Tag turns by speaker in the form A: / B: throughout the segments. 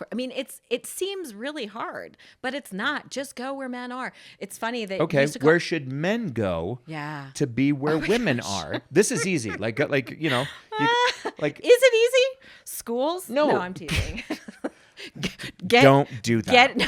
A: course. I mean, it seems really hard, but it's not. Just go where men are. It's funny that
B: Okay, where should men go?
A: Yeah.
B: To be where women are. This is easy. Like is
A: it easy? Schools?
B: No,
A: I'm teasing.
B: Don't do that.
A: No.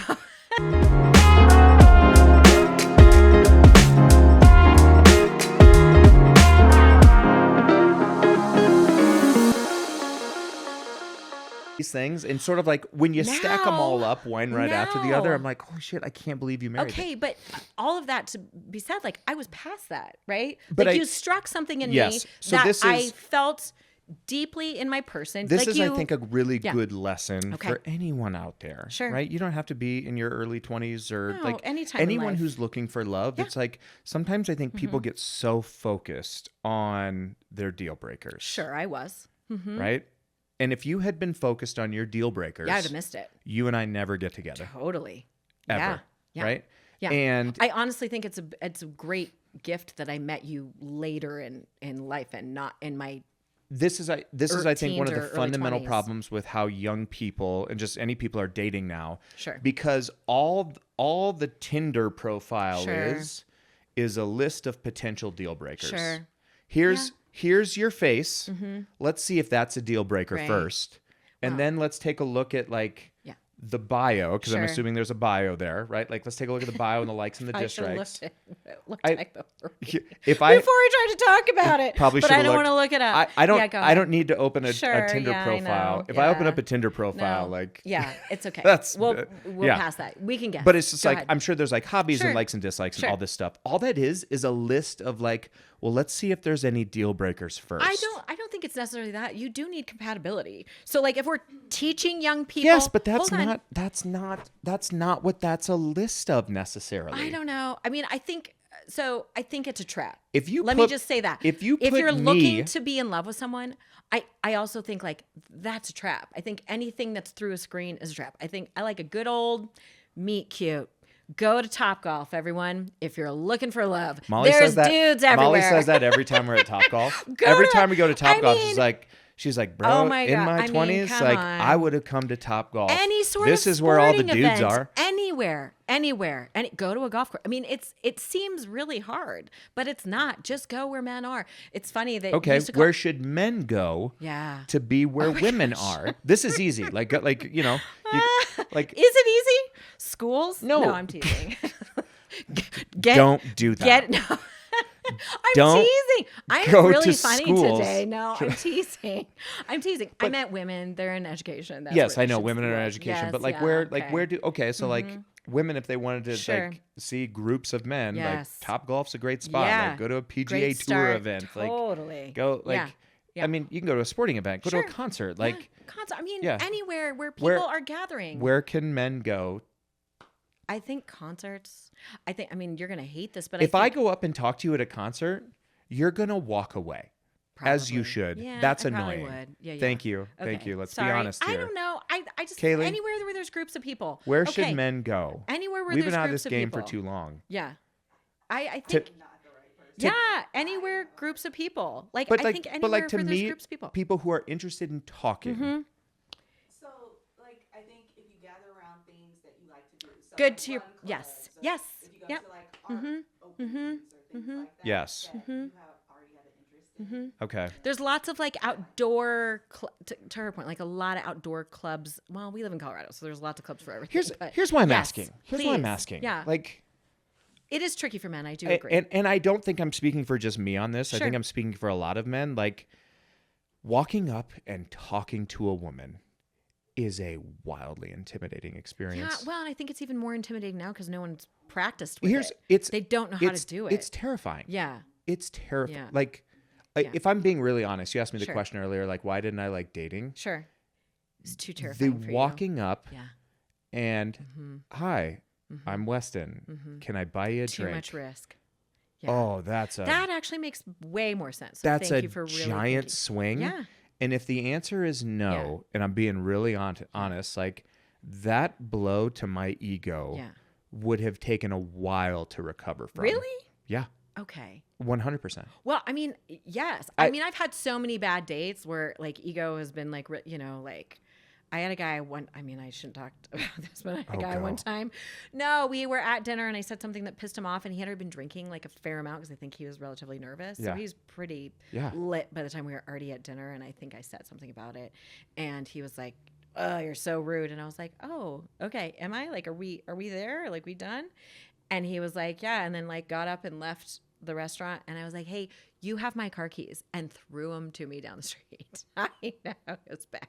B: These things, and sort of like when you stack them all up one right after the other, I'm like, holy shit, I can't believe you married
A: Okay,
B: it.
A: but all of that to be said, like I was past that, right?
B: But
A: like you struck something in me
B: so
A: that
B: this is,
A: I felt deeply in my person.
B: This
A: like
B: is, I think, a really good lesson
A: Okay.
B: for anyone out there.
A: Sure.
B: Right? You don't have to be in your early 20s or like
A: anytime in
B: anyone
A: life.
B: who's looking for love. It's like sometimes I think people get so focused on their deal breakers.
A: Sure, I was.
B: Right? And if you had been focused on your deal breakers,
A: Yeah, I'd have missed it.
B: You and I never get together.
A: Totally.
B: Ever.
A: Yeah.
B: Right?
A: Yeah.
B: And
A: I honestly think it's a great gift that I met you later in life and not in my
B: This is I think one of the
A: teens or
B: fundamental
A: early 20s.
B: problems with how young people and just any people are dating now.
A: Sure.
B: Because all the Tinder profile
A: Sure.
B: is a list of potential deal breakers.
A: Sure.
B: Here's your face. Let's see if that's a deal breaker
A: Right.
B: first. And then let's take a look at the bio, because I'm
A: Sure.
B: assuming there's a bio there, right? Like let's take a look at the bio and the likes and the
A: I should have
B: dislikes.
A: looked at before
B: If I
A: before I tried to talk about it.
B: Probably
A: but
B: should
A: I
B: have
A: don't
B: looked.
A: want to look it up.
B: I don't.
A: Yeah, go
B: I
A: ahead.
B: don't need to open a
A: Sure,
B: Tinder
A: yeah, I
B: profile.
A: know.
B: If I open
A: Yeah.
B: up a Tinder profile,
A: No. Yeah, it's okay.
B: That's-
A: we'll
B: yeah.
A: pass that. We can guess.
B: but it's just
A: Go
B: like
A: ahead.
B: I'm sure there's like hobbies
A: Sure.
B: and likes and dislikes
A: Sure.
B: and all this stuff. All that is a list of like, well, let's see if there's any deal breakers first.
A: I don't think it's necessarily that. You do need compatibility. So like if we're teaching young people,
B: Yes, but that's
A: hold on.
B: not what that's a list of necessarily.
A: I don't know. I mean, I think it's a trap.
B: If you
A: Let
B: put-
A: me just say that.
B: if you
A: if
B: put
A: you're
B: me-
A: looking to be in love with someone, I also think like that's a trap. I think anything that's through a screen is a trap. I think I like a good old meet cute. Go to Topgolf, everyone. If you're looking for love,
B: Molly
A: there's
B: says that,
A: dudes everywhere.
B: Molly says that every time we're at Topgolf.
A: Go
B: Every
A: to-
B: time we go to
A: I
B: Topgolf,
A: mean-
B: she's like, bro,
A: Oh my
B: in
A: God.
B: my
A: I mean,
B: 20s,
A: come
B: like
A: on.
B: I would have come to Topgolf.
A: Any sort
B: this
A: of
B: is where all the
A: sporting
B: dudes
A: event,
B: are.
A: Anywhere. And go to a golf course. I mean, it seems really hard, but it's not. Just go where men are. It's funny that
B: Okay,
A: used to
B: where should men go?
A: Yeah.
B: To be where women are. This is easy. Like you know, like
A: Is it easy? Schools?
B: No.
A: I'm teasing.
B: don't do that.
A: No. I'm
B: Don't
A: teasing. I'm
B: go
A: really
B: to
A: funny
B: schools.
A: today. No, I'm teasing. I meant women. They're in education. That's
B: Yes,
A: what
B: I
A: it
B: know
A: should
B: women are in
A: be.
B: education,
A: Yes,
B: but like
A: yeah,
B: where
A: okay.
B: do so like women, if they wanted to
A: Sure.
B: like see groups of men,
A: Yes.
B: like Topgolf's a great spot.
A: Yeah.
B: Like go to a PGA
A: Great
B: tour
A: start.
B: event.
A: Totally.
B: Like go like
A: Yeah.
B: I mean, you can go to a sporting event, go
A: Sure.
B: to a concert.
A: Yeah,
B: Like
A: concert. I mean,
B: yeah.
A: anywhere where people
B: Where-
A: are gathering.
B: where can men go?
A: I think concerts. I mean, you're gonna hate this, but
B: If
A: I
B: I
A: think
B: go up and talk to you at a concert, you're gonna walk away. As you
A: probably.
B: should.
A: Yeah,
B: That's
A: I probably
B: annoying.
A: would. Yeah, yeah.
B: Thank you.
A: Okay.
B: Thank you. Let's
A: Sorry.
B: be honest here.
A: I don't know. I just
B: Kaylee?
A: anywhere where there's groups of people.
B: Where
A: Okay.
B: should men go?
A: Anywhere where
B: We've
A: there's
B: been out of
A: groups
B: this game
A: of people.
B: for too long.
A: Yeah. I think yeah, anywhere groups of people. Like
B: But
A: I
B: like,
A: think anywhere
B: but like to
A: where there's
B: meet
A: groups of people.
B: people who are interested in talking.
C: So, like, I think if you gather around things that you like to do. So
A: Good
C: like
A: to your
C: run clubs,
A: yes.
C: or
A: Yes.
C: If you go
A: Yep.
C: to like art openings or things like that.
B: Yes.
C: That you already have an interest in.
B: Okay.
A: There's lots of like outdoor to her point, like a lot of outdoor clubs. Well, we live in Colorado, so there's lots of clubs for everything. but
B: Here's why I'm
A: yes,
B: asking. Here's why I'm
A: please.
B: asking.
A: Yeah.
B: Like
A: It is tricky for men. I do agree.
B: and I don't think I'm speaking for just me on this. I
A: Sure.
B: think I'm speaking for a lot of men. Like walking up and talking to a woman is a wildly intimidating
A: Yeah,
B: experience.
A: well, and I think it's even more intimidating now because no one's practiced with they don't know how to do it.
B: It's terrifying.
A: Yeah.
B: It's terrifying.
A: Yeah.
B: Like
A: Yeah.
B: if I'm being really honest, you asked me the
A: Sure.
B: question earlier, like why didn't I like dating?
A: Sure. It's too
B: The
A: terrifying for
B: walking up
A: you. Yeah.
B: and hi, I'm Weston. Can I buy you a
A: Too
B: drink?
A: much risk. Yeah.
B: Oh, that's
A: that actually makes way more sense. So
B: that's
A: thank
B: a
A: you for really
B: giant
A: thinking.
B: swing.
A: Yeah.
B: And if the answer is no, and I'm being really honest, like that blow to my ego
A: Yeah.
B: would have taken a while to recover from.
A: Really?
B: Yeah.
A: Okay.
B: 100%.
A: Well, I mean, yes. I mean, I've had so many bad dates where like ego has been like, like I had a guy I shouldn't talk about this, but I had a
B: Oh,
A: guy
B: go.
A: one time. No, we were at dinner and I said something that pissed him off, and he had already been drinking like a fair amount because I think he was relatively nervous. So
B: Yeah.
A: he's pretty
B: Yeah.
A: lit by the time we were already at dinner, and I think I said something about it. And he was like, "Oh, you're so rude." And I was like, "Oh, okay. Am I? Like, are we there? Like, we done?" And he was like, "Yeah." And then like got up and left the restaurant, and I was like, "Hey, you have my car keys," and threw them to me down the street. I know, it was bad.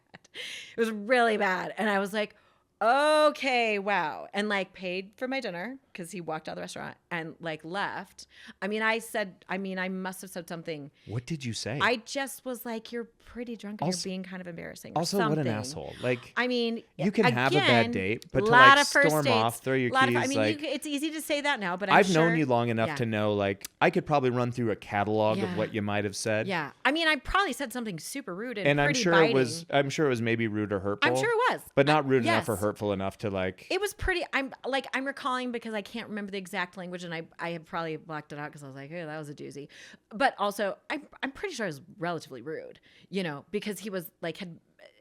A: It was really bad. And I was like, okay, wow. And like paid for my dinner because he walked out of the restaurant and like left. I must have said something.
B: What did you say?
A: I just was like, "You're pretty drunk and
B: Also-
A: you're being kind of embarrassing." Or
B: Also, what an
A: something.
B: asshole. Like,
A: I mean,
B: you can have a bad
A: again,
B: date, but to
A: lot
B: like
A: of first
B: storm
A: dates,
B: off, throw your
A: lot
B: keys,
A: of, I mean,
B: like,
A: it's easy to say that now, but
B: I've
A: sure,
B: known you long enough
A: yeah.
B: to know, like, I could probably run through a catalog
A: Yeah.
B: of what you might have said.
A: Yeah, I mean, I probably said something super rude and
B: And I'm
A: pretty
B: sure
A: biting.
B: I'm sure it was maybe rude or hurtful.
A: I'm sure it was,
B: But not rude enough or
A: yes.
B: hurtful enough to like.
A: It was pretty. I'm recalling because I can't remember the exact language, and I had probably blocked it out because I was like, "Oh, that was a doozy." But also, I'm pretty sure I was relatively rude, because he was like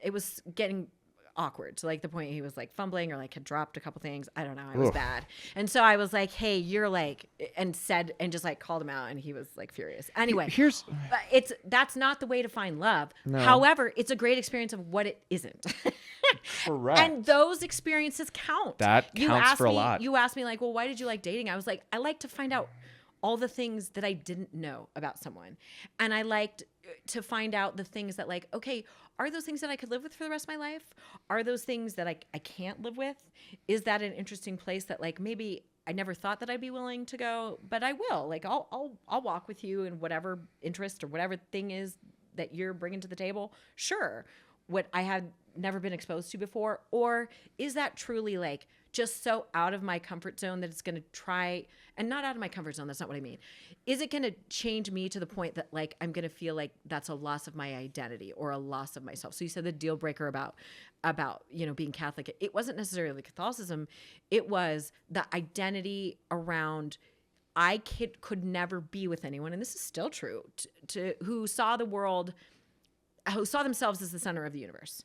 A: it was getting awkward to like the point he was like fumbling or like had dropped a couple things. I don't know. It was
B: Oof.
A: bad, and so I was like, "Hey, you're like," and just like called him out, and he was like furious. Anyway,
B: Here's
A: but that's not the way to find love.
B: No.
A: However, it's a great experience of what it isn't.
B: correct.
A: And those experiences count.
B: That
A: You
B: counts
A: asked
B: for a
A: me-
B: lot.
A: You asked me like, "Well, why did you like dating?" I was like, I like to find out all the things that I didn't know about someone. And I liked to find out the things that like, okay, are those things that I could live with for the rest of my life? Are those things that I can't live with? Is that an interesting place that like maybe I never thought that I'd be willing to go, but I will. Like I'll walk with you in whatever interest or whatever thing is that you're bringing to the table. Sure. What I had never been exposed to before, or is that truly like just so out of my comfort zone that it's going to try, and not out of my comfort zone, that's not what I mean. Is it going to change me to the point that like I'm going to feel like that's a loss of my identity or a loss of myself? So you said the deal breaker about being Catholic. It wasn't necessarily Catholicism. It was the identity around I could never be with anyone, and this is still true, to who saw the world, who saw themselves as the center of the universe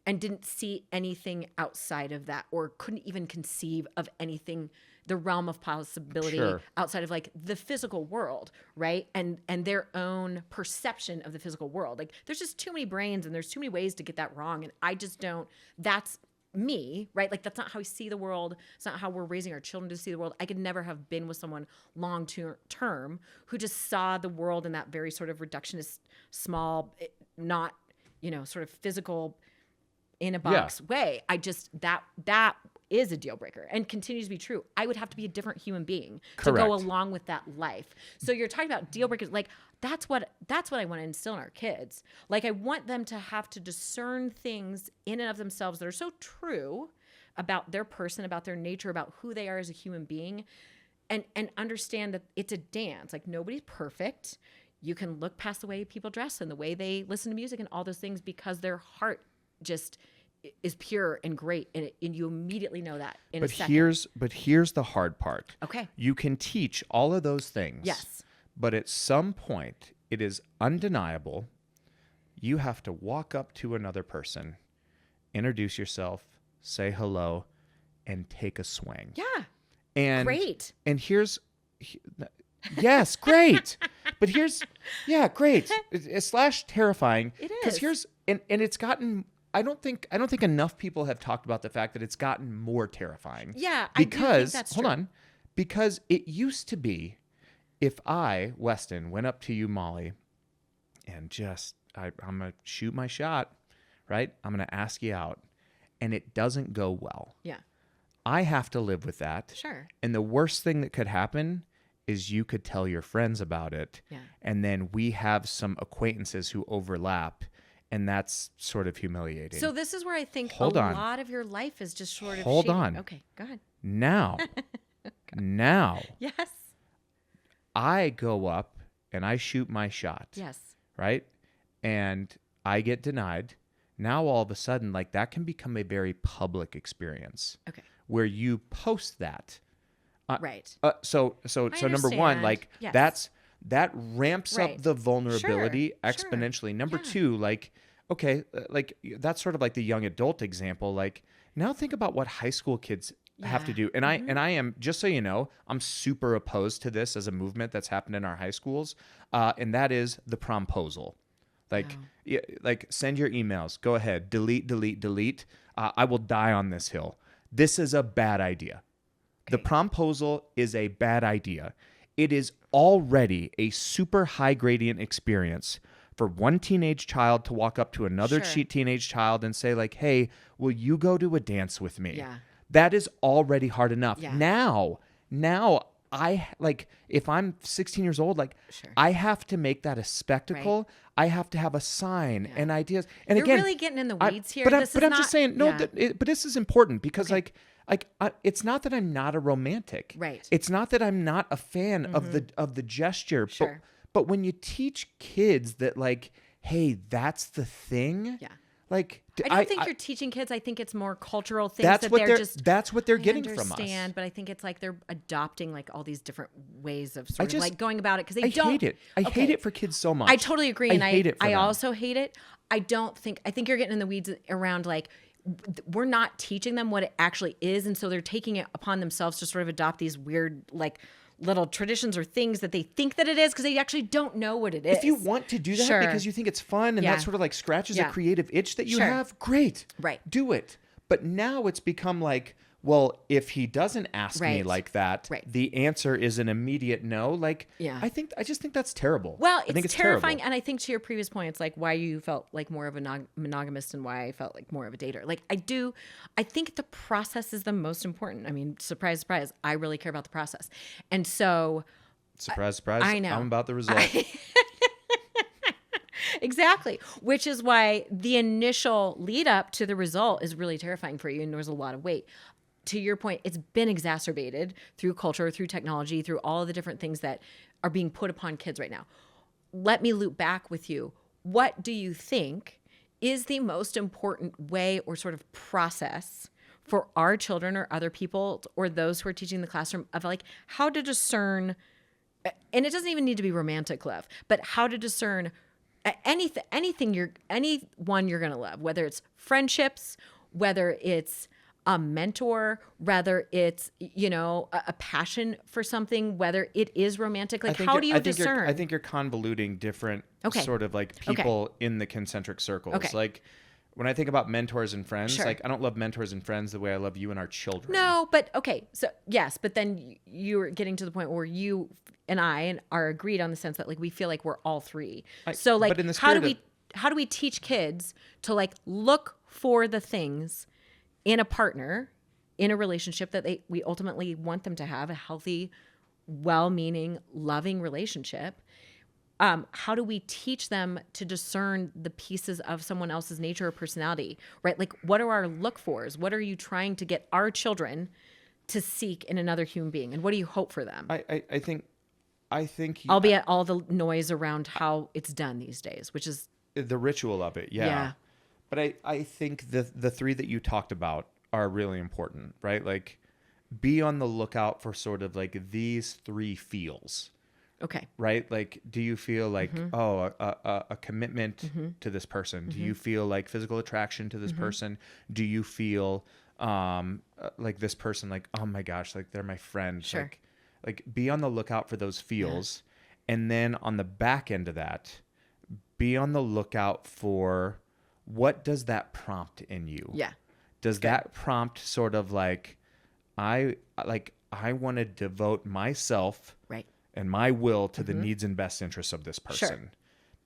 A: and didn't see anything outside of that, or couldn't even conceive of anything, the realm of possibility
B: Sure.
A: outside of like the physical world, right? And their own perception of the physical world. Like there's just too many brains and there's too many ways to get that wrong. And I just don't, that's me, right? Like that's not how I see the world. It's not how we're raising our children to see the world. I could never have been with someone long term who just saw the world in that very sort of reductionist, small, not, sort of physical in a box way. I just, that is a deal breaker and continues to be true. I would have to be a different human being to go
B: Correct.
A: along with that life. So you're talking about deal breakers. Like that's what I want to instill in our kids. Like I want them to have to discern things in and of themselves that are so true about their person, about their nature, about who they are as a human being, and understand that it's a dance. Like nobody's perfect. You can look past the way people dress and the way they listen to music and all those things because their heart just is pure and great, and you immediately know that in a second.
B: Here's the hard part.
A: Okay.
B: You can teach all of those things.
A: Yes.
B: But at some point, it is undeniable. You have to walk up to another person, introduce yourself, say hello, and take a swing.
A: Yeah.
B: And
A: Great.
B: And yes, great. But great. Slash terrifying.
A: It
B: Because
A: is.
B: and it's gotten. I don't think enough people have talked about the fact that it's gotten more terrifying.
A: Yeah, I do think that's
B: hold
A: true.
B: on, because it used to be, if I, Weston, went up to you, Molly, and just I'm gonna shoot my shot, right? I'm gonna ask you out, and it doesn't go well.
A: Yeah.
B: I have to live with that.
A: Sure.
B: And the worst thing that could happen is you could tell your friends about it,
A: Yeah.
B: and then we have some acquaintances who overlap. And that's sort of humiliating.
A: So this is where I think
B: Hold on.
A: lot of your life is just sort of
B: Hold
A: shaping.
B: on.
A: Okay, go ahead.
B: Now,
A: Yes.
B: I go up and I shoot my shot.
A: Yes.
B: Right? And I get denied. Now, all of a sudden, like that can become a very public experience
A: Okay.
B: where you post that.
A: Right.
B: So number one,
A: understand.
B: like
A: Yes.
B: that ramps
A: Right.
B: up the vulnerability
A: Sure.
B: exponentially. Number
A: Yeah.
B: two, like okay, like that's sort of like the young adult example. Like now think about what high school kids have to
A: Yeah.
B: do. And I am, just so you know, I'm super opposed to this as a movement that's happened in our high schools. And that is the promposal. Like,
A: Oh.
B: yeah, like send your emails. Go ahead. Delete, delete, delete. I will die on this hill. This is a bad idea. The
A: Okay.
B: promposal is a bad idea. It is already a super high gradient experience for one teenage child to walk up to another
A: Sure.
B: teenage child and say like, "Hey, will you go to a dance with me?"
A: Yeah.
B: That is already hard enough.
A: Yeah.
B: Now I like if I'm 16 years old, like
A: Sure.
B: I have to make that a spectacle. I have to have a sign and ideas. And
A: You're
B: again,
A: really getting in the
B: I-
A: weeds here.
B: But I'm,
A: This
B: but
A: is
B: I'm
A: not,
B: just saying, no.
A: yeah.
B: But this is important because,
A: Okay.
B: it's not that I'm not a romantic.
A: Right.
B: It's not that I'm not a fan of the gesture.
A: Sure.
B: But when you teach kids that, like, hey, that's the thing.
A: Yeah.
B: Like,
A: I don't think you're teaching kids. I think it's more cultural things
B: that's
A: that
B: what
A: they're just.
B: that's what they're
A: I
B: getting from us.
A: understand, but I think it's like they're adopting like all these different ways of sort of
B: just-
A: like going about it because they
B: I
A: don't.
B: hate it. I
A: Okay.
B: hate it for kids so much.
A: I totally agree, and
B: hate it for
A: I
B: them.
A: also hate it. I think you're getting in the weeds around like we're not teaching them what it actually is, and so they're taking it upon themselves to sort of adopt these weird like little traditions or things that they think that it is because they actually don't know what it is.
B: If you want to do that
A: Sure.
B: because you think it's fun and
A: Yeah.
B: that sort of like scratches
A: Yeah.
B: a creative itch that you
A: Sure.
B: have, great.
A: Right.
B: Do it. But now it's become like, well, if he doesn't ask me
A: Right.
B: like that,
A: Right.
B: the answer is an immediate no. Like,
A: Yeah.
B: I just think that's terrible.
A: Well,
B: I think
A: it's terrifying,
B: terrible.
A: and I think to your previous point, it's like why you felt like more of a monogamist and why I felt like more of a dater. Like I think the process is the most important. I mean, surprise, surprise, I really care about the process, and so
B: Surprise, surprise.
A: I know.
B: I'm about the result.
A: exactly, which is why the initial lead up to the result is really terrifying for you, and there's a lot of weight. To your point, it's been exacerbated through culture, through technology, through all of the different things that are being put upon kids right now. Let me loop back with you. What do you think is the most important way or sort of process for our children or other people or those who are teaching the classroom of like how to discern, and it doesn't even need to be romantic love, but how to discern anyone you're going to love, whether it's friendships, whether it's a mentor, whether it's, a passion for something, whether it is romantic. Like, how do you discern?
B: I think you're convoluting different
A: Okay.
B: sort of like people in the concentric circles.
A: Okay.
B: Like when I think about mentors and friends,
A: Sure.
B: like I don't love mentors and friends the way I love you and our children.
A: No, but okay. So yes, but then you're getting to the point where you and I are agreed on the sense that like we feel like we're all three. So like,
B: but in the
A: how do
B: spirit
A: how do we teach kids to like look for the things in a partner, in a relationship that we ultimately want them to have a healthy, well-meaning, loving relationship? How do we teach them to discern the pieces of someone else's nature or personality, right? Like, what are our look-fors? What are you trying to get our children to seek in another human being? And what do you hope for them?
B: I think
A: Albeit all the noise around how it's done these days, which is,
B: the ritual of it. Yeah. But I think the three that you talked about are really important, right? Like be on the lookout for sort of like these three feels.
A: okay.
B: Right? Like, do you feel like, a commitment to this person? Do you feel like physical attraction to this person? Do you feel like this person, like, oh my gosh, like they're my friend?
A: Sure.
B: Like be on the lookout for those feels. And then on the back end of that, be on the lookout for what does that prompt in you?
A: Yeah.
B: Does that prompt sort of like, I want to devote myself
A: Right.
B: and my will to the needs and best interests of this person.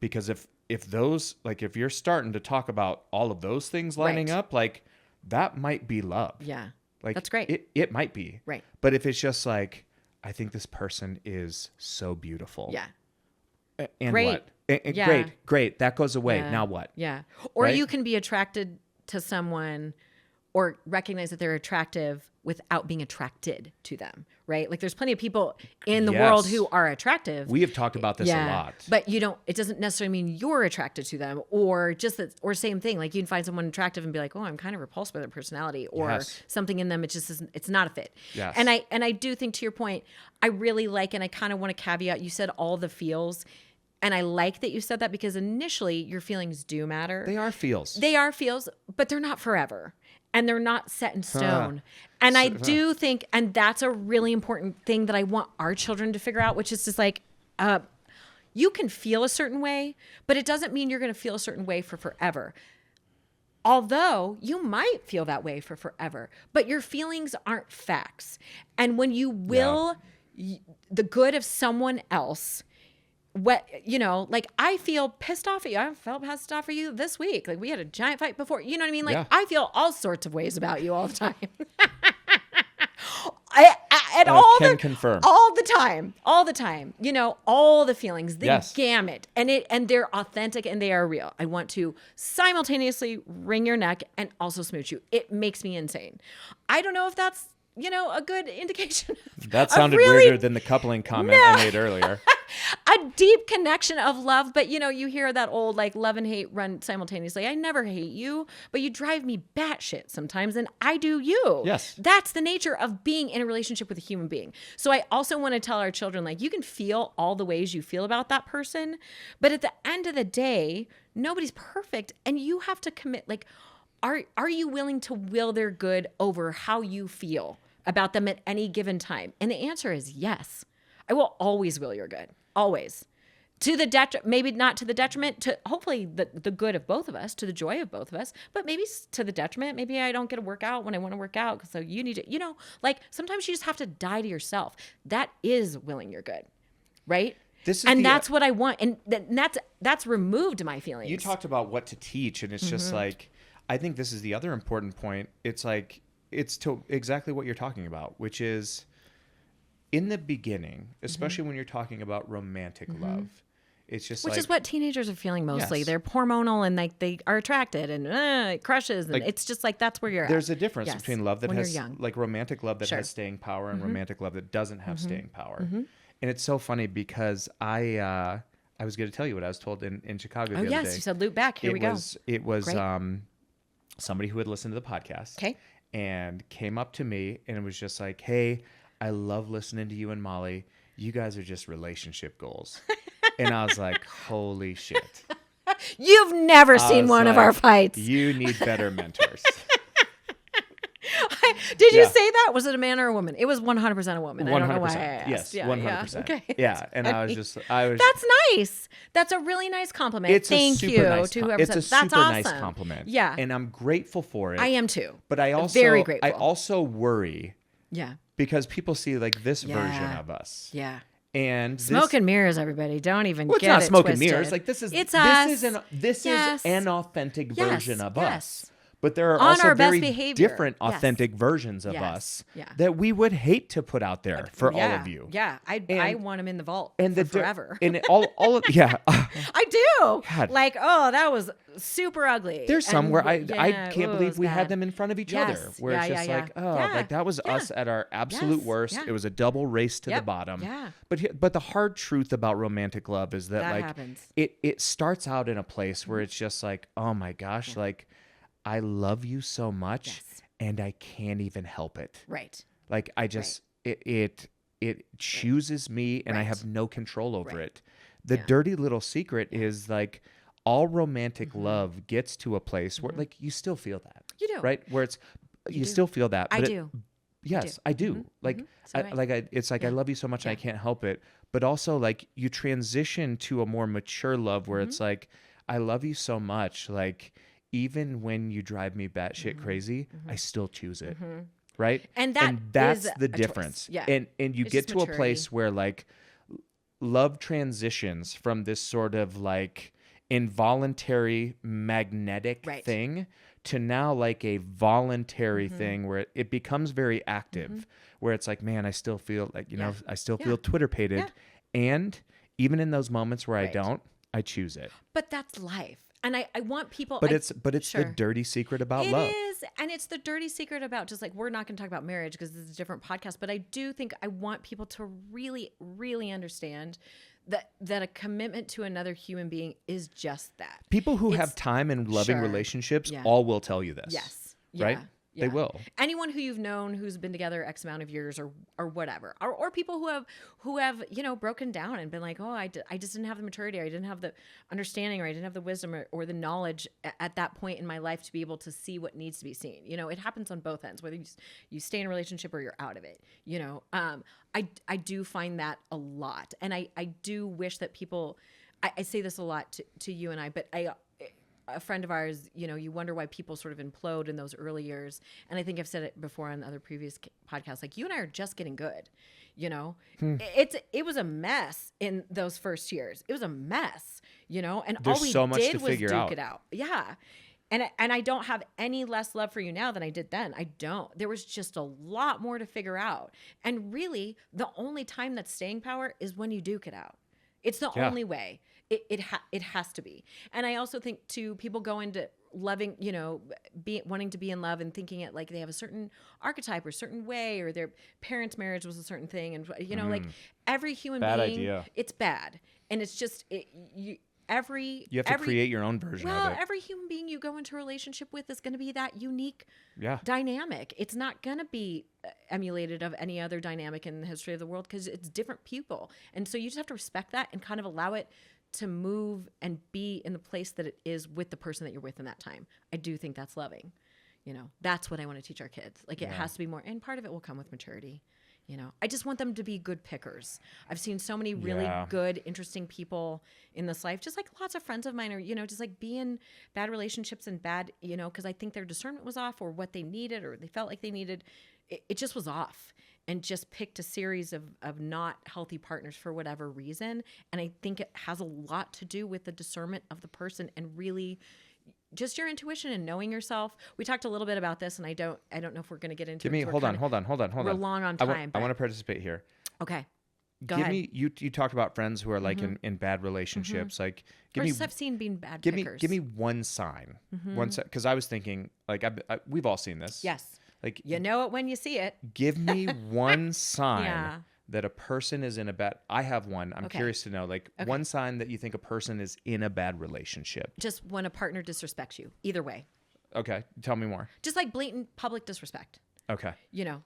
B: Because if those, like if you're starting to talk about all of those things lining
A: Right.
B: up, like that might be love.
A: Yeah.
B: Like
A: That's great.
B: It might be.
A: Right.
B: But if it's just like, I think this person is so beautiful.
A: Yeah.
B: And
A: Great.
B: what? And
A: Yeah.
B: Great. That goes away.
A: Yeah.
B: Now what?
A: Yeah. Or
B: Right?
A: you can be attracted to someone or recognize that they're attractive without being attracted to them, right? Like there's plenty of people in the world
B: Yes.
A: who are attractive.
B: We have talked about this a lot.
A: But it doesn't necessarily mean you're attracted to them or just that, or same thing. Like you can find someone attractive and be like, oh, I'm kind of repulsed by their personality or
B: Yes.
A: something in them. It just isn't, it's not a fit.
B: Yes.
A: And I do think to your point, I really like, and I kind of want to caveat, you said all the feels. And I like that you said that because initially your feelings do matter.
B: They are feels.
A: They are feels, but they're not forever. And they're not set in stone. And I do think, and that's a really important thing that I want our children to figure out, which is just like, you can feel a certain way, but it doesn't mean you're going to feel a certain way for forever. Although you might feel that way for forever, but your feelings aren't facts. And when you will the good of someone else, like I feel pissed off at you. I felt pissed off for you this week. Like we had a giant fight before. You know what I mean? Like I feel all sorts of ways about you all the time.
B: Confirm
A: all the time, all the feelings, the gamut, and they're authentic and they are real. I want to simultaneously wring your neck and also smooch you. It makes me insane. I don't know if that's a good indication.
B: That sounded weirder than the coupling comment I made earlier.
A: A deep connection of love, but you hear that old like love and hate run simultaneously. I never hate you, but you drive me batshit sometimes, and I do you.
B: Yes,
A: that's the nature of being in a relationship with a human being. So I also want to tell our children, like, you can feel all the ways you feel about that person, but at the end of the day, nobody's perfect, and you have to commit. Like, are you willing to will their good over how you feel about them at any given time? And the answer is yes. I will always will your good. Always. To the maybe not to the detriment, to hopefully the good of both of us, to the joy of both of us, but maybe to the detriment. Maybe I don't get to work out when I want to work out. So you need to, like sometimes you just have to die to yourself. That is willing your good. Right? That's what I want. And that's removed my feelings.
B: You talked about what to teach, and it's just like, I think this is the other important point. It's like, it's to exactly what you're talking about, which is in the beginning, especially when you're talking about romantic love, it's just
A: which is what teenagers are feeling mostly. Yes. They're hormonal and like they are attracted and it crushes. And it's just like, that's where you're
B: There's a difference between love that has like romantic love that has staying power and romantic love that doesn't have staying power. And it's so funny because I was going to tell you what I was told in Chicago the other day.
A: You said loop back. Here we go.
B: It was somebody who had listened to the podcast and came up to me and it was just like, hey, I love listening to you and Molly. You guys are just relationship goals. And I was like, holy shit.
A: You've never seen one of our fights.
B: You need better mentors.
A: Did you say that? Was it a man or a woman? It was 100% a woman. 100%. I don't know why I asked.
B: Yes,
A: yeah,
B: 100%.
A: Yeah. Okay.
B: Yeah, and I was.
A: That's nice. That's a really nice compliment. Thank you to whoever said. That's awesome.
B: It's a super nice compliment.
A: Yeah.
B: And I'm grateful for it.
A: I am too.
B: But I also
A: very grateful.
B: I also worry.
A: Yeah.
B: Because people see like this version of us.
A: Yeah.
B: And
A: smoke and mirrors, everybody. Don't even get it
B: twisted. It's not smoke and
A: twisted.
B: mirrors. Like this is an authentic version of us. But there are also very different authentic versions of us that we would hate to put out there for all of you.
A: Yeah, I want them in the vault for forever.
B: And all of
A: I do. God. Like, that was super ugly.
B: There's some where I can't believe we had them in front of each other. Where it's just like, like that was us at our absolute worst. It was a double race to the bottom.
A: Yeah.
B: But the hard truth about romantic love is that like
A: happens.
B: It starts out in a place where it's just like, oh my gosh, like I love you so much and I can't even help it.
A: Right.
B: Like I just it chooses me and I have no control over it. The dirty little secret is like all romantic love gets to a place where like you still feel that.
A: You do.
B: Right? Where it's you still feel that.
A: But I do.
B: Yes, I do. Like it's like I love you so much and I can't help it. But also like you transition to a more mature love where it's like I love you so much like even when you drive me batshit crazy, I still choose it, right?
A: And
B: that's
A: is
B: the difference.
A: Yeah.
B: And you get to maturity. A place where like love transitions from this sort of like involuntary magnetic thing to now like a voluntary thing where it becomes very active, where it's like, man, I still feel like, I still feel Twitter-pated. And even in those moments where I don't, I choose it.
A: But that's life. And I want people.
B: But it's the dirty secret about love.
A: It is, and it's the dirty secret about just like we're not going to talk about marriage because this is a different podcast. But I do think I want people to really, really understand that a commitment to another human being is just that.
B: People who have time and loving relationships all will tell you this.
A: Yes.
B: Right. They will.
A: Anyone who you've known who's been together X amount of years or whatever, or people who have broken down and been like, oh, I just didn't have the maturity, or I didn't have the understanding, or I didn't have the wisdom or the knowledge at that point in my life to be able to see what needs to be seen. It happens on both ends, whether you stay in a relationship or you're out of it. I do find that a lot, and I do wish that people. I say this a lot to you and I, but a friend of ours, you wonder why people sort of implode in those early years. And I think I've said it before on other previous podcasts, like you and I are just getting good. It was a mess in those first years. It was a mess, and
B: There's
A: all we
B: so much
A: did
B: to
A: was
B: figure
A: duke
B: out.
A: it out. Yeah. And I don't have any less love for you now than I did then. I don't. There was just a lot more to figure out. And really, the only time that's staying power is when you duke it out. It's the only way. It has to be. And I also think too, people go into loving, wanting to be in love and thinking it like they have a certain archetype or certain way, or their parents' marriage was a certain thing, and like every human
B: Bad
A: being,
B: idea.
A: It's bad, and it's just you have to
B: create your own version of it.
A: Every human being you go into a relationship with is going to be that unique
B: Yeah.
A: dynamic. It's not going to be emulated of any other dynamic in the history of the world because it's different people. And so you just have to respect that and kind of allow it to move and be in the place that it is with the person that you're with in that time. I do think that's loving. That's what I want to teach our kids. Like it has to be more, and part of it will come with maturity. I just want them to be good pickers. I've seen so many really good, interesting people in this life, just like lots of friends of mine are, just like be in bad relationships and bad, because I think their discernment was off, or what they needed, or they felt like they needed. It just was off, and just picked a series of not healthy partners for whatever reason. And I think it has a lot to do with the discernment of the person and really just your intuition and knowing yourself. We talked a little bit about this, and I don't know if we're going to get into it.
B: Hold on.
A: We're long on time.
B: I want to participate here.
A: Okay.
B: Give me, you talked about friends who are like in bad relationships. Like give me,
A: I've seen being bad
B: give
A: pickers.
B: me one sign. Because I was thinking, like we've all seen this.
A: Yes.
B: Like
A: you know it when you see it.
B: Give me one sign that a person is in a bad. I have one. I'm curious to know, like one sign that you think a person is in a bad relationship.
A: Just when a partner disrespects you. Either way.
B: Okay, tell me more.
A: Just like blatant public disrespect.
B: Okay.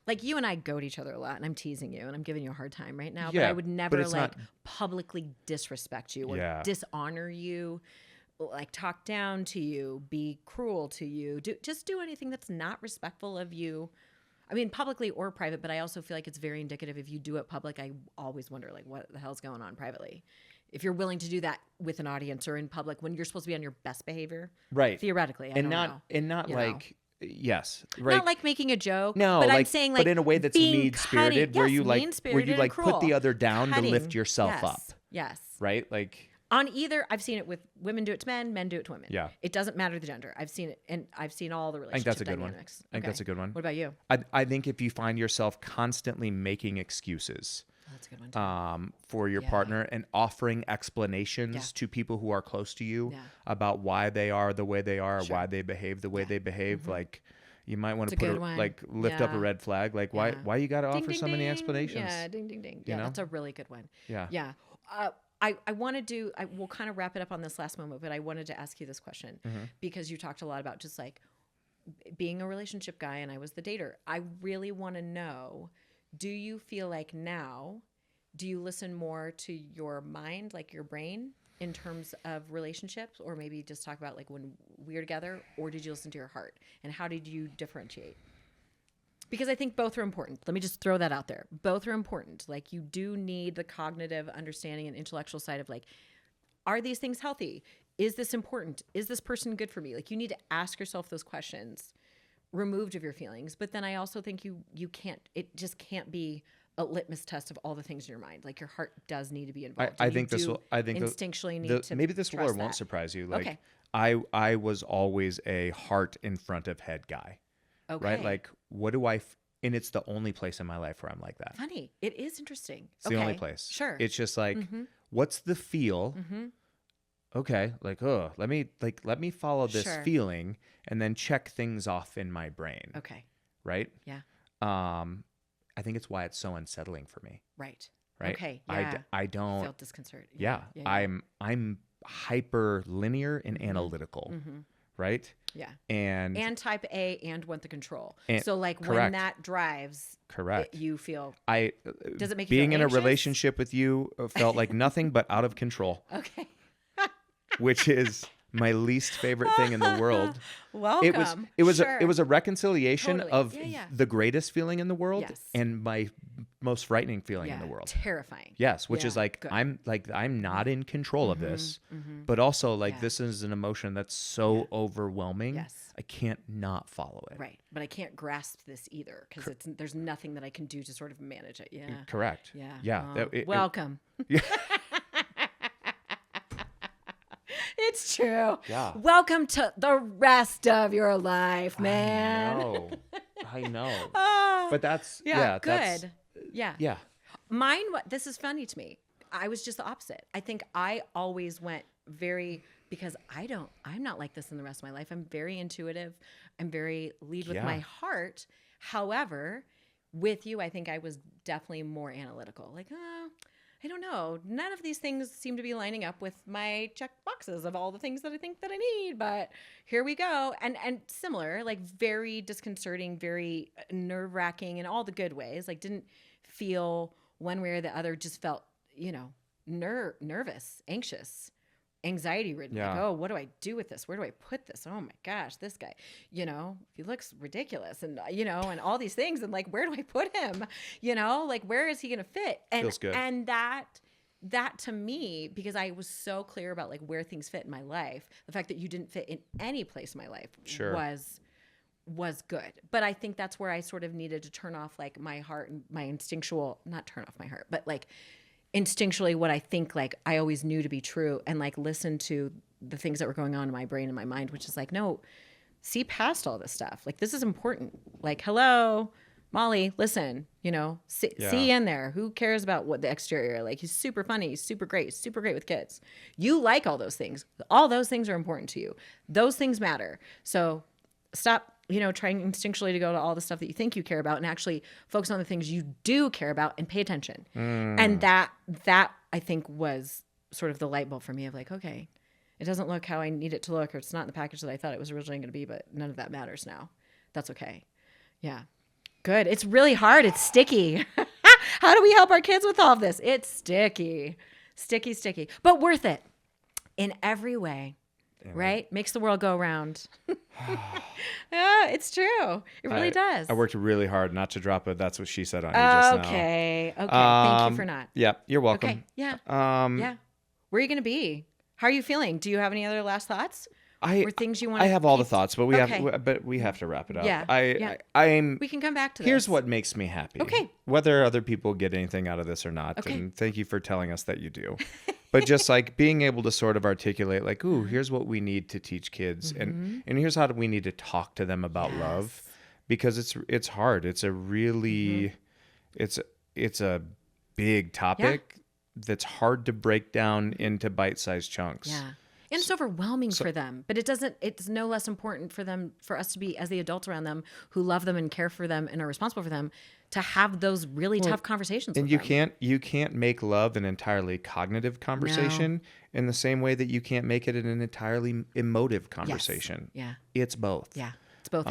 A: Like you and I goad each other a lot, and I'm teasing you, and I'm giving you a hard time right now.
B: Yeah,
A: but I would never
B: it's not
A: publicly disrespect you or dishonor you, like talk down to you, be cruel to you. Just do anything that's not respectful of you. I mean, publicly or private, but I also feel like it's very indicative. If you do it public, I always wonder, like, what the hell's going on privately? If you're willing to do that with an audience or in public when you're supposed to be on your best behavior,
B: right?
A: Theoretically, I don't know.
B: And not like. Yes, right.
A: Not like making a joke.
B: No,
A: but
B: like,
A: I'm saying like,
B: but in a way that's mean spirited, where you like put the other down to lift yourself up.
A: Yes.
B: Right. Like
A: on either, I've seen it with women do it to men, men do it to women.
B: Yeah.
A: It doesn't matter the gender. I've seen it, and I've seen all the
B: I
A: relationship
B: think that's a good
A: dynamics.
B: one. I think that's a good one.
A: What about you?
B: I think if you find yourself constantly making excuses.
A: That's a good one too.
B: For your partner and offering explanations to people who are close to you about why they are the way they are, why they behave the way they behave, like. You might want to lift up a red flag. Like, why you got to offer so many explanations?
A: Yeah, ding, ding, ding. Yeah, that's a really good one.
B: Yeah.
A: Yeah. I want to do, we'll kind of wrap it up on this last moment, but I wanted to ask you this question because you talked a lot about just like being a relationship guy and I was the dater. I really want to know, do you feel like now, do you listen more to your mind, like your brain, in terms of relationships, or maybe just talk about like when we're together, or did you listen to your heart, and how did you differentiate? Because I think both are important. Let me just throw that out there. Both are important. Like you do need the cognitive understanding and intellectual side of like, are these things healthy? Is this important? Is this person good for me? Like you need to ask yourself those questions removed of your feelings. But then I also think you can't, it just can't be a litmus test of all the things in your mind. Like your heart does need to be involved.
B: I think
A: instinctually need to
B: maybe this will or won't surprise you. Like I was always a heart in front of head guy. Okay. Right? Like what do I and it's the only place in my life where I'm like that.
A: Funny. It is interesting.
B: It's the only place.
A: Sure.
B: It's just like what's the feel? Okay, like let me follow this feeling and then check things off in my brain.
A: Okay.
B: Right?
A: Yeah.
B: I think it's why it's so unsettling for me.
A: Right.
B: Right.
A: Okay. Yeah.
B: I don't
A: felt disconcert.
B: Yeah. I'm hyper linear and analytical. Right.
A: Yeah.
B: And
A: Type A and want the control.
B: And-
A: So like when
B: correct.
A: that drives,
B: correct.
A: you feel,
B: I
A: does it make you
B: being
A: feel
B: in a
A: anxious?
B: relationship with you felt like nothing but out of control,
A: Okay.
B: which is my least favorite thing in the world.
A: Welcome.
B: It was
A: Sure.
B: a reconciliation
A: Totally.
B: of
A: Yeah.
B: the greatest feeling in the world
A: Yes.
B: and my most frightening feeling in the world.
A: Terrifying.
B: Yes, which is
A: Yeah,
B: like
A: good.
B: I'm not in control of this, but also like this is an emotion that's so overwhelming.
A: Yes.
B: I can't not follow it.
A: Right. But I can't grasp this either because there's nothing that I can do to sort of manage it. Yeah.
B: Correct.
A: Yeah.
B: Yeah.
A: Welcome.
B: Yeah.
A: It's true.
B: Yeah.
A: Welcome to the rest of your life, man.
B: I know.
A: Ah,
B: But that's
A: yeah,
B: that's-
A: good. Yeah.
B: yeah.
A: Mine, this is funny to me. I was just the opposite. I think I always went because I'm not like this in the rest of my life. I'm very intuitive. I'm very lead with my heart. However, with you, I think I was definitely more analytical. Like, I don't know. None of these things seem to be lining up with my check boxes of all the things that I think that I need, but here we go. And similar, like very disconcerting, very nerve-wracking in all the good ways. Like didn't feel one way or the other, just felt, nervous, anxious, anxiety ridden.
B: Yeah.
A: Like, oh, what do I do with this? Where do I put this? Oh my gosh, this guy, he looks ridiculous and, and all these things. And like, where do I put him? Like, where is he going to fit? And,
B: Feels good.
A: And that to me, because I was so clear about like where things fit in my life, the fact that you didn't fit in any place in my life was good. But I think that's where I sort of needed to turn off like my heart and my instinctual, not turn off my heart, but like instinctually what I think like I always knew to be true and like listen to the things that were going on in my brain and my mind, which is like, no, see past all this stuff. Like this is important. Like, hello, Molly, listen, see in there. Who cares about what the exterior? Like he's super funny, he's super great with kids. You like all those things. All those things are important to you. Those things matter. So stop, trying instinctually to go to all the stuff that you think you care about and actually focus on the things you do care about and pay attention. And that I think was sort of the light bulb for me of like, okay, it doesn't look how I need it to look, or it's not in the package that I thought it was originally going to be, but none of that matters now. That's okay. Yeah. Good. It's really hard. It's sticky. How do we help our kids with all of this? It's sticky, but worth it in every way. Right? Makes the world go round. Yeah, it's true. It really does.
B: I worked really hard not to drop it. That's what she said on you just now.
A: Okay. Thank you for not.
B: Yeah, you're welcome.
A: Okay. Yeah. Yeah. Where are you going to be? How are you feeling? Do you have any other last thoughts? Or things you want
B: I have all the
A: keep-
B: thoughts, but we have to wrap it up.
A: Yeah.
B: I'm
A: We can come back to this.
B: Here's what makes me happy.
A: Okay.
B: Whether other people get anything out of this or not.
A: Okay.
B: And thank you for telling us that you do. But just like being able to sort of articulate like, ooh, here's what we need to teach kids and here's how we need to talk to them about love. Because it's hard. It's a really it's a big topic that's hard to break down into bite-sized chunks.
A: Yeah. And it's overwhelming for them, but it's no less important for us to be, as the adults around them who love them and care for them and are responsible for them, to have those really tough conversations
B: And
A: with
B: you
A: them.
B: can't make love an entirely cognitive conversation in the same way that you can't make it an entirely emotive conversation.
A: Yeah.
B: It's both.
A: Yeah. It's both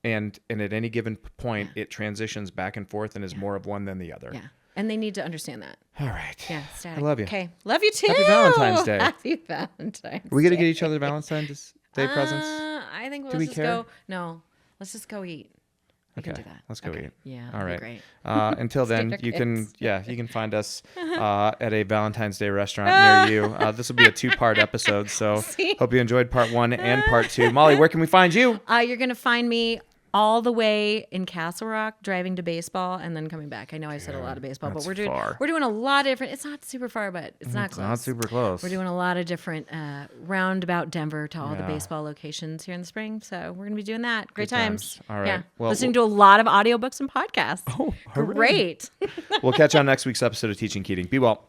B: and at any given point, it transitions back and forth and is more of one than the other.
A: Yeah. And they need to understand that.
B: All right.
A: Yeah.
B: I love you.
A: Okay. Love you too.
B: Happy Valentine's Day.
A: Happy Valentine's Day.
B: Are we going to get each other Valentine's Day presents?
A: I think
B: Do we
A: let's just
B: care?
A: go. No, let's just go eat. We can
B: Okay,
A: do that.
B: let's go eat.
A: Yeah.
B: All right.
A: Great.
B: Until then,
A: Stick
B: you
A: our
B: can
A: kids.
B: you can find us at a Valentine's Day restaurant near you. This will be a 2-part episode, so
A: See?
B: hope you enjoyed part 1 and part 2. Molly, where can we find you?
A: You're gonna find me all the way in Castle Rock, driving to baseball, and then coming back. I know I said a lot of baseball, but
B: that's
A: we're doing
B: far.
A: a lot of different. It's not super far, but it's not close.
B: Not super close.
A: We're doing a lot of different roundabout Denver to all the
B: Yeah.
A: baseball locations here in the spring. So we're gonna be doing that. Great
B: Good times. All right.
A: Yeah.
B: Well,
A: Listening to a lot of audiobooks and podcasts.
B: Oh, hooray.
A: Great.
B: We'll catch you on next week's episode of Teaching Keating. Be well.